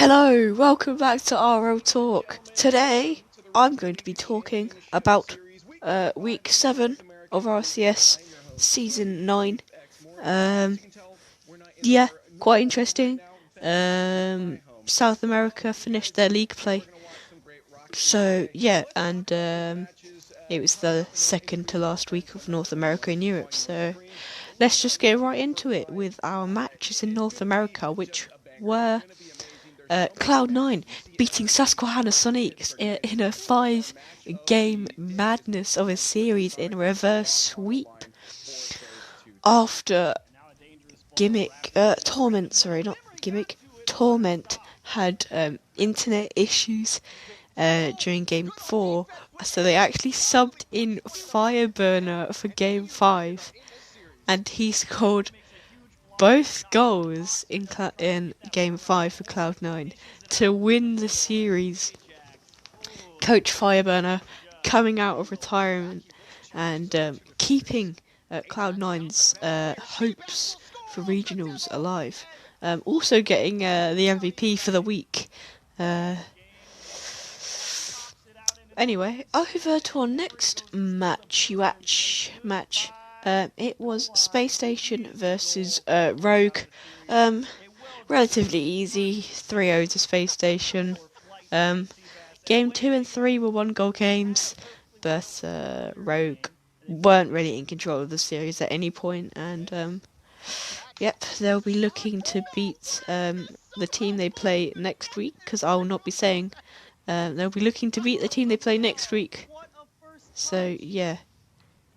Hello, welcome back to RL Talk. Today, I'm going to be talking about week 7 of RLCS season 9. Yeah, quite interesting. South America finished their league play. So, yeah, and it was the second to last week of North America and Europe. So, let's just get right into it with our matches in North America, which were Cloud9 beating Susquehanna Sonics in a 5-game madness of a series in a reverse sweep after Torment had internet issues during game 4, so they actually subbed in Fireburner for game 5, and he scored both goals in game 5 for Cloud9 to win the series. Coach Fireburner coming out of retirement and keeping Cloud9's hopes for regionals alive. Also getting the MVP for the week. Anyway, over to our next match. It was Space Station versus Rogue. Relatively easy, 3-0 to Space Station. Game 2 and 3 were 1-goal games, but Rogue weren't really in control of the series at any point, and they'll be looking to beat the team they play next week, because I will not be saying. They'll be looking to beat the team they play next week. So, yeah,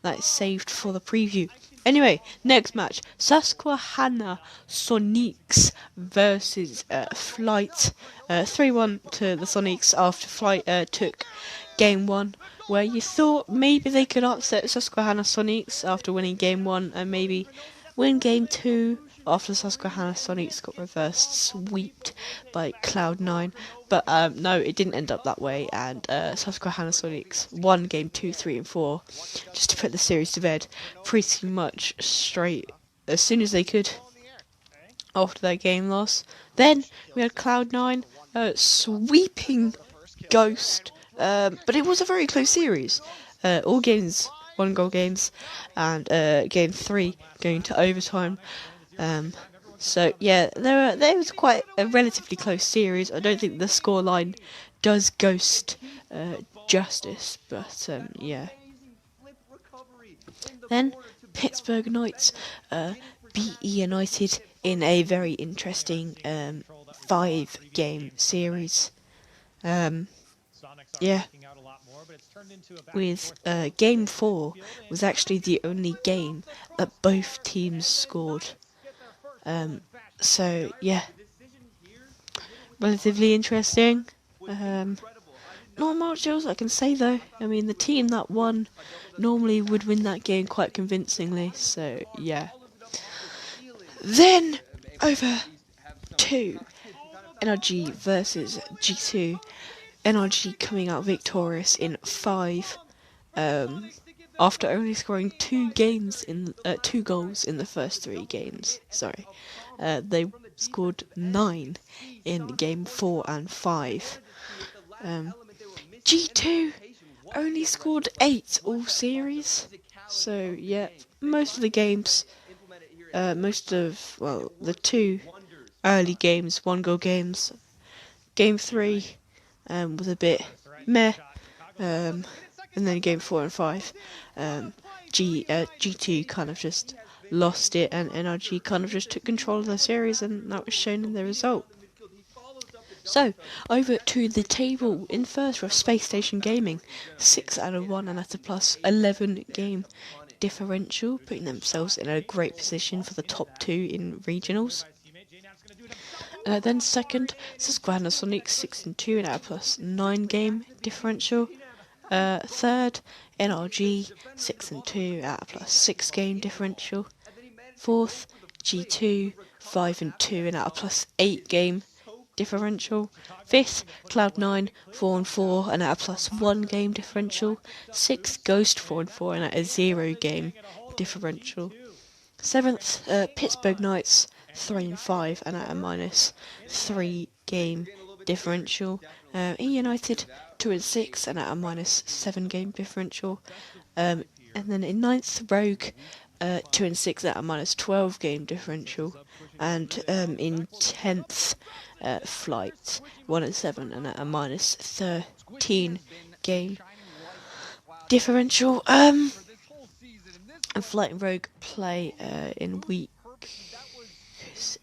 that's saved for the preview. Anyway, next match, Susquehanna Sonics versus Flight. 3-1 to the Sonics after Flight took game 1, where you thought maybe they could upset Susquehanna Sonics after winning game 1 and maybe win game 2 after Susquehanna Sonics got reversed sweeped by Cloud9. But no, it didn't end up that way, and Susquehanna Sonics won game 2, 3 and 4 just to put the series to bed pretty much straight as soon as they could after their game loss. Then we had Cloud9 sweeping Ghost, but it was a very close series. All games 1-goal games, and game 3 going to overtime. So yeah, there was quite a relatively close series. I don't think the scoreline does Ghost justice, but yeah. Then Pittsburgh Knights beat United in a very interesting 5-game series. With game 4 was actually the only game that both teams scored. So yeah, relatively interesting. Not much else I can say though. I mean, the team that won normally would win that game quite convincingly. So yeah. Then over to NRG versus G2. NRG coming out victorious in 5. After only scoring 2 goals in the first 3 games. They scored 9 in game 4 and 5. G2 only scored 8 all series. So yeah, most of the games, the 2 early games, 1-goal games. Game 3 was a bit meh. And then game 4 and 5, G2 kind of just lost it, and NRG kind of just took control of the series, and that was shown in the result. So, over to the table. In first we have Space Station Gaming, 6 out of 1 and at a plus 11 game differential, putting themselves in a great position for the top 2 in regionals. Then second, Susquehanna Sonics, 6 and 2 and at a plus 9 game differential. Third, NRG, 6 and 2 at a plus 6 game differential. Fourth, G2, 5 and 2 and at a plus 8 game differential. Fifth, Cloud9, 4 and 4 and at a plus 1 game differential. Sixth, Ghost, 4 and 4 and at a 0 game differential. Seventh, Pittsburgh Knights, 3 and 5 and at a minus 3 game differential. United 2 and 6 and at a -7 game differential. And then in ninth, Rogue 2 and 6 at a -12 game differential. And in 10th, Flight 1 and 7 and at a -13 game differential. And Flight and Rogue play in week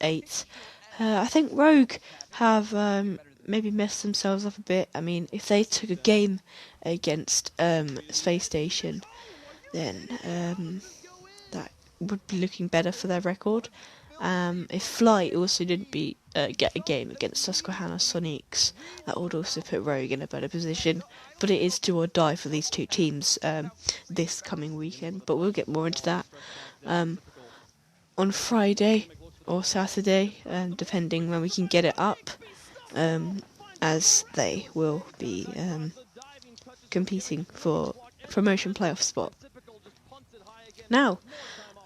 8. I think Rogue have maybe messed themselves up a bit. I mean, if they took a game against Space Station, then that would be looking better for their record. If Flight also didn't get a game against Susquehanna Sonics, that would also put Rogue in a better position. But it is do or die for these two teams this coming weekend. But we'll get more into that on Friday or Saturday, depending when we can get it up, as they will be competing for promotion playoff spot. Now,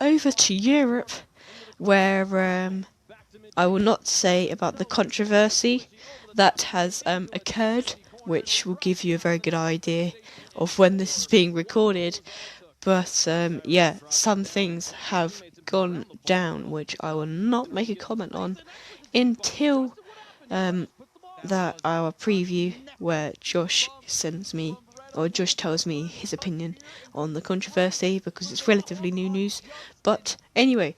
over to Europe, where I will not say about the controversy that has occurred, which will give you a very good idea of when this is being recorded. But some things have gone down, which I will not make a comment on until that our preview, where Josh tells me his opinion on the controversy, because it's relatively new news. But anyway,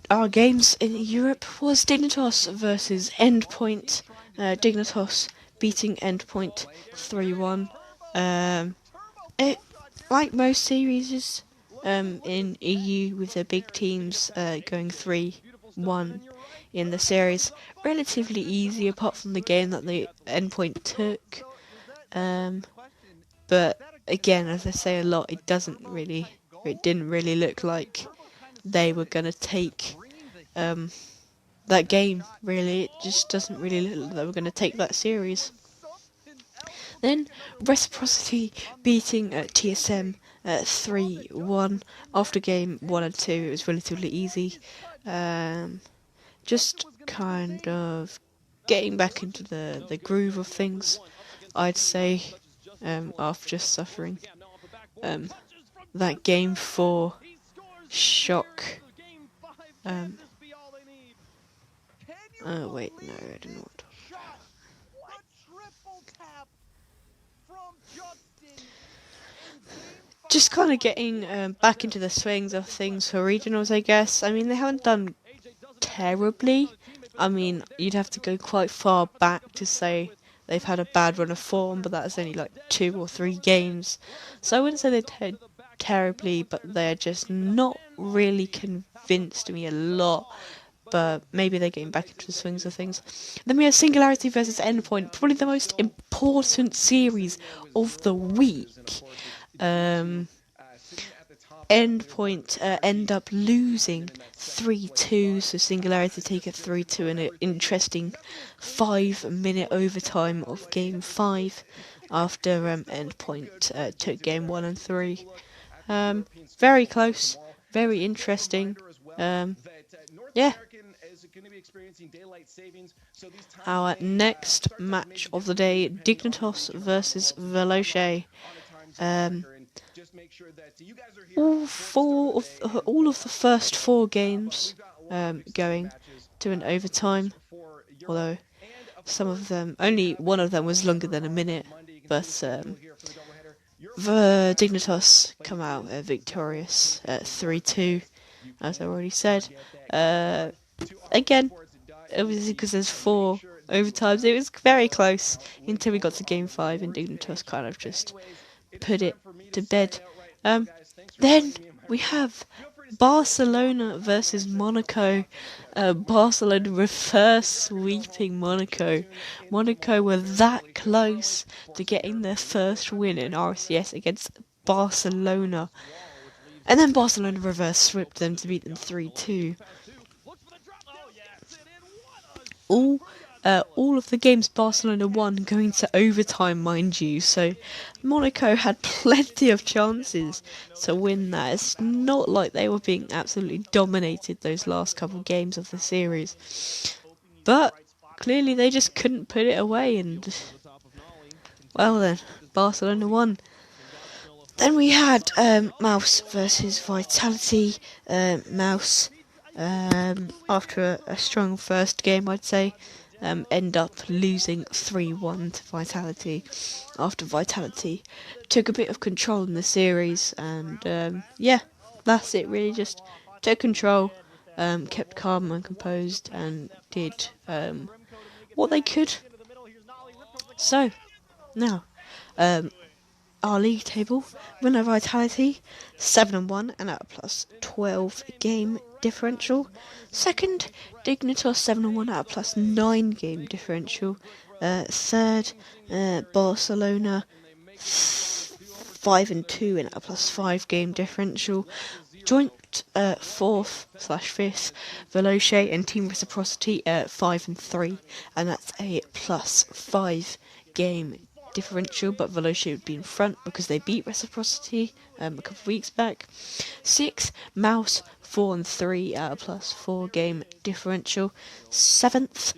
our games in Europe was Dignitas versus Endpoint. Dignitas beating Endpoint 3-1. Like most series in EU, with the big teams going 3-1 in the series, relatively easy apart from the game that the Endpoint took. But again, as I say a lot, it didn't really look like they were going to take that game, really. It just doesn't really look like they were going to take that series. Then Reciprocity beating TSM 3-1. After game 1 and 2, it was relatively easy. Just kind of getting back into the groove of things, I'd say, after just suffering that game 4 shock. Wait, no, I don't know what. Just kind of getting back into the swings of things for regionals, I guess. I mean, they haven't done terribly. I mean, you'd have to go quite far back to say they've had a bad run of form, but that's only like 2 or 3 games. So I wouldn't say they did terribly, but they're just not really convinced me a lot. But maybe they're getting back into the swings of things. Then we have Singularity versus Endpoint, probably the most important series of the week. Endpoint end up losing 3-2, so Singularity take a 3-2 in an interesting 5-minute overtime of Game 5 after Endpoint took Game 1 and 3. Very close, very interesting. Our next match of the day, Dignitas versus Veloce. All of the first 4 games going to an overtime, although some of them, only one of them was longer than a minute, but the Dignitas come out victorious 3-2, as I already said. Again, obviously because there's 4 overtimes, it was very close until we got to Game 5, and Dignitas kind of just put it to bed. Then we have Barcelona versus Monaco. Barcelona reverse sweeping Monaco. Monaco were that close to getting their first win in RLCS against Barcelona. And then Barcelona reverse swept them to beat them 3-2. All of the games Barcelona won going to overtime, mind you, so Monaco had plenty of chances to win that. It's not like they were being absolutely dominated those last couple games of the series. But clearly they just couldn't put it away, and well then, Barcelona won. Then we had Mouse versus Vitality. Mouse, after a strong first game, I'd say, end up losing 3-1 to Vitality after Vitality took a bit of control in the series, and yeah, that's it really, just took control, kept calm and composed, and did what they could. So, now, our league table: winner Vitality 7-1 and at a plus 12 game differential. Second, Dignitas 7-1 at a plus 9 game differential. Third, Barcelona 5-2 and at a plus 5 game differential. Joint fourth/fifth, Veloce and Team Reciprocity 5-3, and that's a plus 5 game differential, but Veloce would be in front because they beat Reciprocity a couple of weeks back. Sixth, Mouse 4-3 at a plus 4 game differential. Seventh,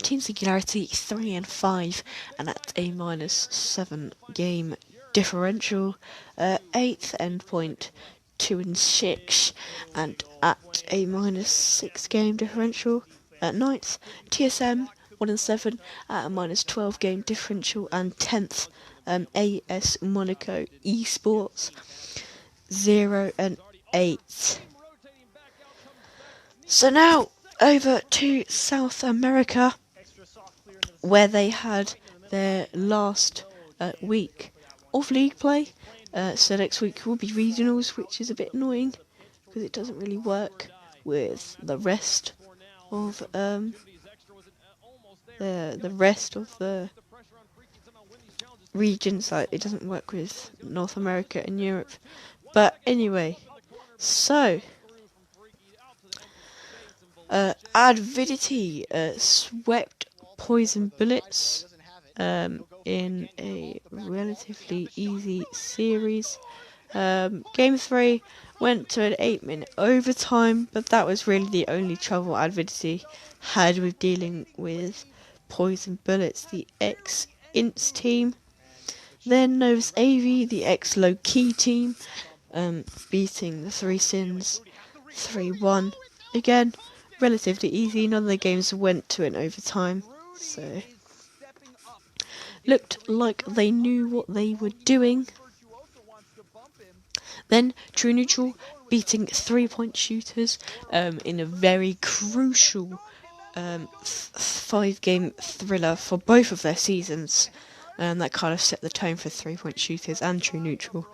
Team Singularity 3-5, and that's a minus 7 game differential. Eighth, Endpoint 2-6, and at a minus 6 game differential. Ninth, TSM 1-7 at a minus 12 game differential, and 10th, AS Monaco Esports 0-8. So now over to South America, where they had their last week of league play. So next week will be regionals, which is a bit annoying because it doesn't really work with the rest of the rest of the regions. Like, it doesn't work with North America and Europe. But anyway, so Avidity swept Poison Bullets in a relatively easy series. Game 3 went to an 8-minute overtime, but that was really the only trouble Avidity had with dealing with Poison Bullets, the ex-Ints team. Then Novus AV, the ex-Low-Key team, beating the Three Sins 3-1. Again, relatively easy. None of the games went to an overtime, so looked like they knew what they were doing. Then True Neutral beating 3-point shooters in a very crucial 5-game thriller for both of their seasons. That kind of set the tone for 3-point shooters and True Neutral.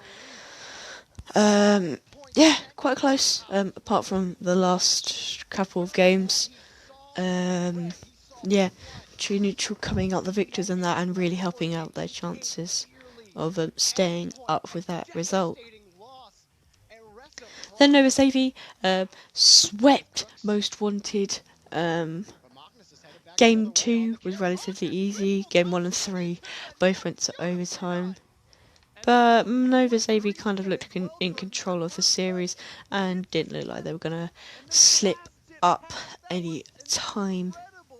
Yeah, quite close, apart from the last couple of games. Yeah, True Neutral coming out the victors in that and really helping out their chances of staying up with that result. Then Novus AV swept Most Wanted. Game 2 was relatively easy. Game 1 and 3 both went to overtime. But Novus AV kind of looked in control of the series and didn't look like they were going to slip up any time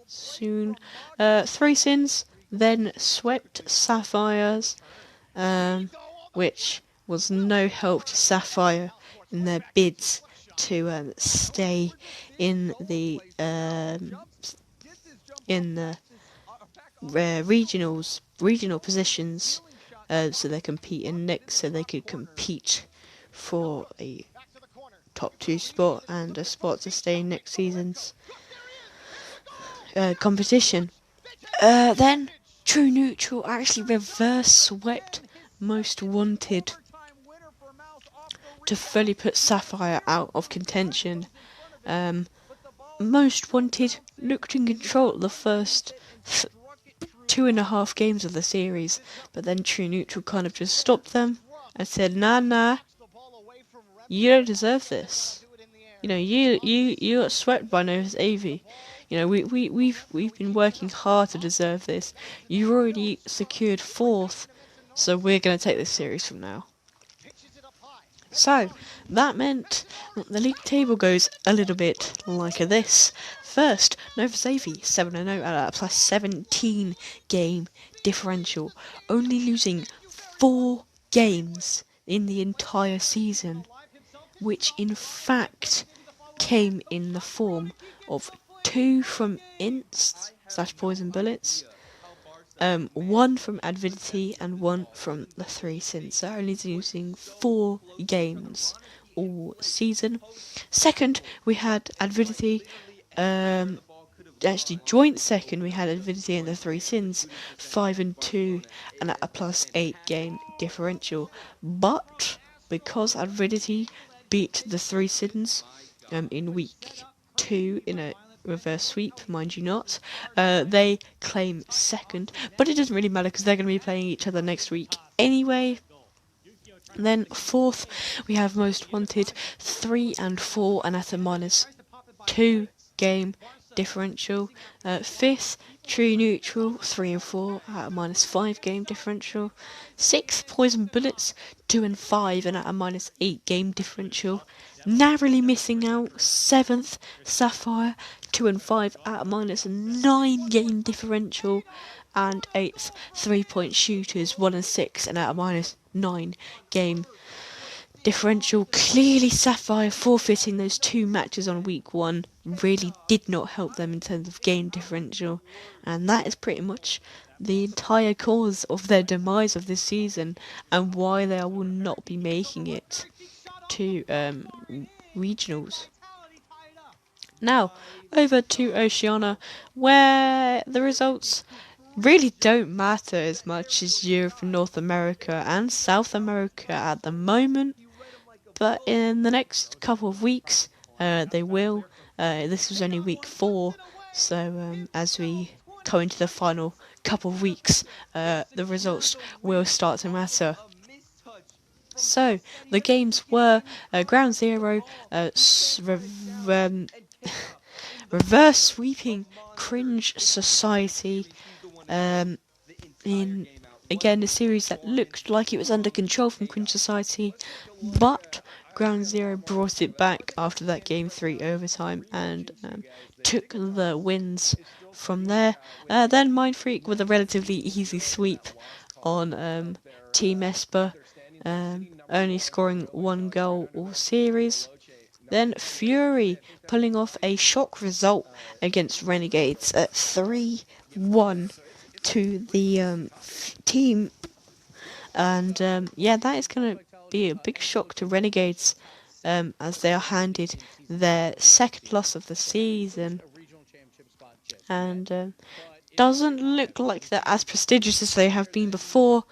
soon. Three Sins then swept Sapphires, which was no help to Sapphire in their bids to stay in the regional positions, so they could compete for a top 2 spot and a spot to stay in next season's competition. Then True Neutral actually reverse swept Most Wanted to fully put Sapphire out of contention. Most Wanted looked in control of the first 2.5 games of the series, but then True Neutral kind of just stopped them and said, nah, you don't deserve this. You know, you got swept by Novus AV. You know, we've been working hard to deserve this. You've already secured 4th, so we're gonna take this series from now. So that meant that the league table goes a little bit like this. First, Nova Xavi 7-0 at a plus 17 game differential, only losing 4 games in the entire season, which in fact came in the form of 2 from Ints/Poison Bullets, 1 from Avidity and 1 from the 3 Sins. So only losing 4 games all season. Second, we had Avidity. Actually, joint second, we had Avidity and the 3 Sins, 5-2, and at a plus 8 game differential. But because Avidity beat the 3 Sins in week 2 in a reverse sweep, mind you not, they claim second, but it doesn't really matter because they're going to be playing each other next week anyway. Then fourth, we have Most Wanted 3-4 and at a minus 2 game differential. Fifth, True Neutral 3-4 at a minus 5 game differential. Sixth, Poison Bullets 2-5 and at a minus 8 game differential. Narrowly missing out, seventh, Sapphire 2-5 at a minus 9 game differential. And eighth, 3-point Shooters 1-6 and at a minus 9 game differential. Clearly Sapphire forfeiting those 2 matches on week 1 really did not help them in terms of game differential, and that is pretty much the entire cause of their demise of this season and why they will not be making it to regionals. Now over to Oceania, where the results really don't matter as much as Europe and North America and South America at the moment. But in the next couple of weeks, they will. This was only week 4, so as we go into the final couple of weeks, the results will start to matter. So, the games were Ground Zero, reverse sweeping Cringe Society, in again a series that looked like it was under control from Cringe Society, but Ground Zero brought it back after that game 3 overtime and took the wins from there. Then Mind Freak with a relatively easy sweep on Team Esper, only scoring 1 goal all series. Then Fury pulling off a shock result against Renegades at 3-1 to the team, and that is going to be a big shock to Renegades, as they are handed their second loss of the season, and doesn't look like they're as prestigious as they have been before.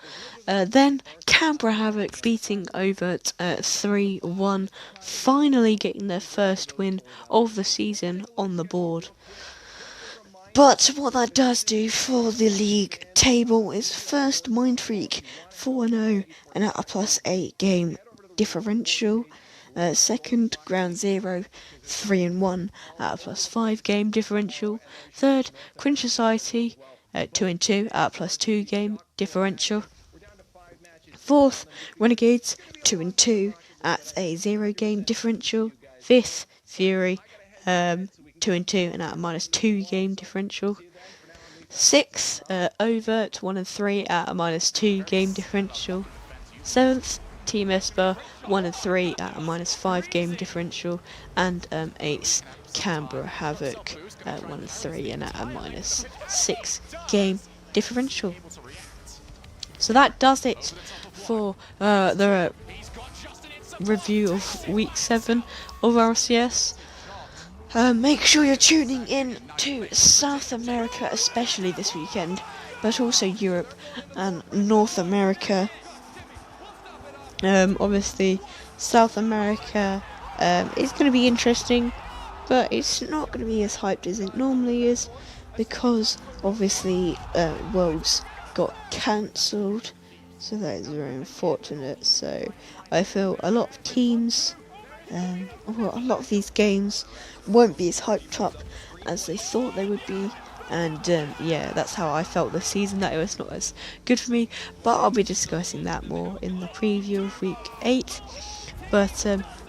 Then Canberra Havoc beating Overt 3-1, finally getting their first win of the season on the board. But what that does do for the league table is first Mind Freak 4-0 and at a plus 8 game differential. Second, Ground Zero 3-1 at a plus 5 game differential. Third, Cringe Society 2-2 at a plus 2 game differential. Fourth, Renegades 2-2 at a 0 game differential. Fifth, Fury 2-2 and at a minus 2 game differential. Sixth, Overt 1-3 at a minus 2 game differential. Seventh, Team Esper 1-3 at a minus 5 game differential. And eighth, Canberra Havoc 1-3 and at a minus 6 game differential. So that does it for the review of week 7 of RLCS. Make sure you're tuning in to South America, especially this weekend, but also Europe and North America. Obviously, South America is going to be interesting, but it's not going to be as hyped as it normally is, because obviously Worlds got cancelled, so that is very unfortunate. So I feel a lot of teams, a lot of these games won't be as hyped up as they thought they would be, and that's how I felt this season, that it was not as good for me, but I'll be discussing that more in the preview of week 8. But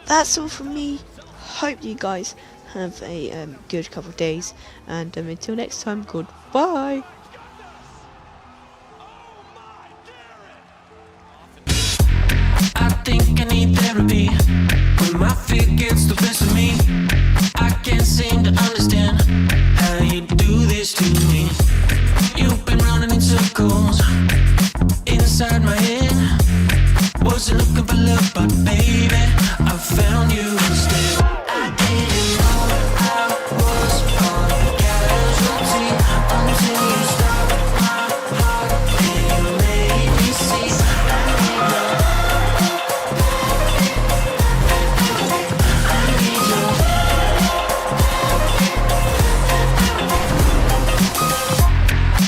that's all from me. Hope you guys have a good couple of days, and until next time, goodbye. I think I need therapy when my fear gets the best of me. I can't seem to understand how you do this to me. You've been running in circles inside my head. Wasn't looking for love, but baby, I found you instead. I didn't know I was a casualty until you stopped my heart and you made me see.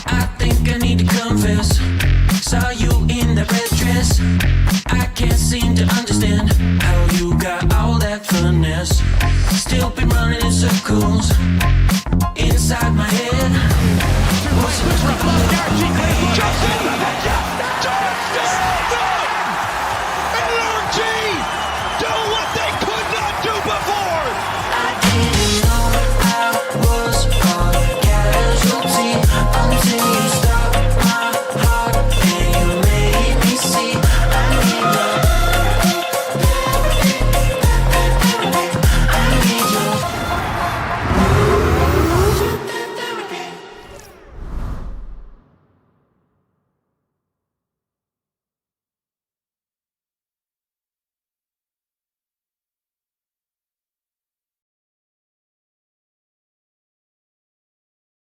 I think I need to confess. Saw you in that red dress.